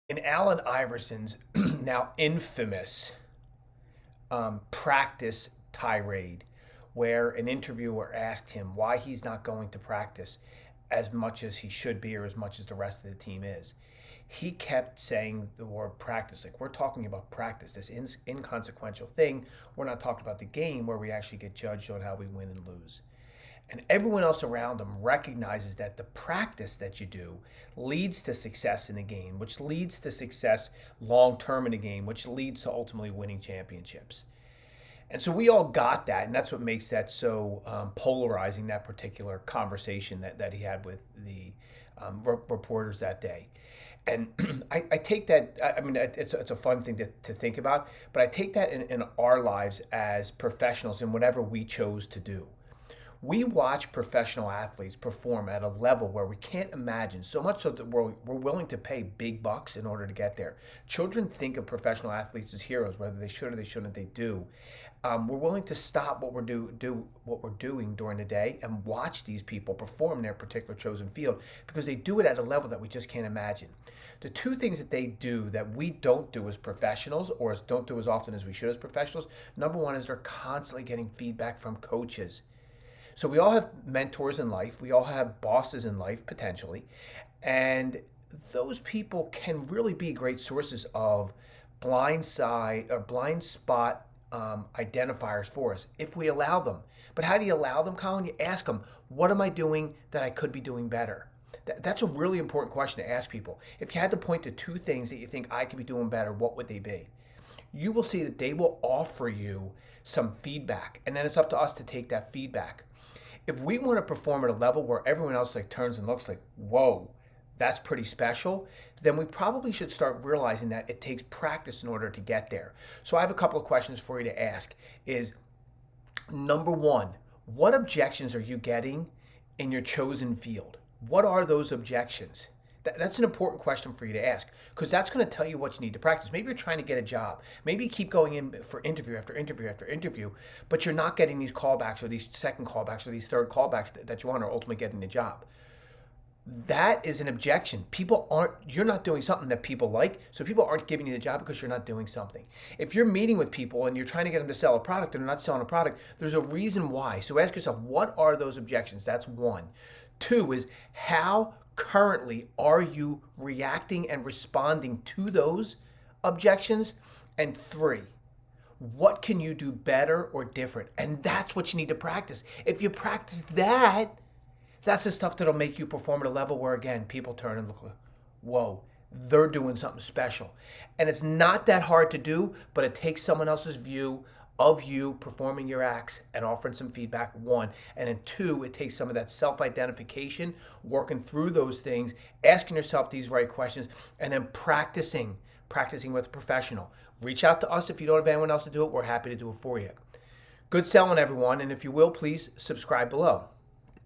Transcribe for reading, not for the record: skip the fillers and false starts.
In Allen Iverson's now infamous practice tirade, where an interviewer asked him why he's not going to practice as much as he should be or as much as the rest of the team is, he kept saying the word practice. Like, we're talking about practice, this inconsequential thing. We're not talking about the game where we actually get judged on how we win and lose. And everyone else around them recognizes that the practice that you do leads to success in the game, which leads to success long term in the game, which leads to ultimately winning championships. And so we all got that, and that's what makes that so polarizing, that particular conversation that he had with the reporters that day. And I take that, I mean, it's a fun thing to think about, but I take that in our lives as professionals in whatever we chose to do. We watch professional athletes perform at a level where we can't imagine, so much so that we're willing to pay big bucks in order to get there. Children think of professional athletes as heroes, whether they should or they shouldn't, they do. We're willing to stop what we're do what we're doing during the day and watch these people perform their particular chosen field because they do it at a level that we just can't imagine. The two things that they do that we don't do as professionals, or don't do as often as we should as professionals, number one is they're constantly getting feedback from coaches. So we all have mentors in life. We all have bosses in life, potentially. And those people can really be great sources of blind spot identifiers for us if we allow them. But how do you allow them, Colin? You ask them, what am I doing that I could be doing better? That's a really important question to ask people. If you had to point to two things that you think I could be doing better, what would they be? You will see that they will offer you some feedback, and then it's up to us to take that feedback. If we want to perform at a level where everyone else like turns and looks like, whoa, that's pretty special, then we probably should start realizing that it takes practice in order to get there. So I have a couple of questions for you to ask. Is number one, what objections are you getting in your chosen field? What are those objections? That's an important question for you to ask because that's going to tell you what you need to practice. Maybe you're trying to get a job. Maybe you keep going in for interview after interview after interview, but you're not getting these callbacks or these second callbacks or these third callbacks that you want or ultimately getting the job. That is an objection. You're not doing something that people like, so people aren't giving you the job because you're not doing something. If you're meeting with people and you're trying to get them to sell a product and they're not selling a product, there's a reason why. So ask yourself, what are those objections? That's one. Two is, how currently are you reacting and responding to those objections? And three, what can you do better or different? And that's what you need to practice. If you practice that, that's the stuff that'll make you perform at a level where, again, people turn and look, whoa, they're doing something special. And it's not that hard to do, but it takes someone else's view of you performing your acts and offering some feedback, one. And then two, it takes some of that self-identification, working through those things, asking yourself these right questions, and then practicing with a professional. Reach out to us if you don't have anyone else to do it. We're happy to do it for you. Good selling, everyone. And if you will, please subscribe below.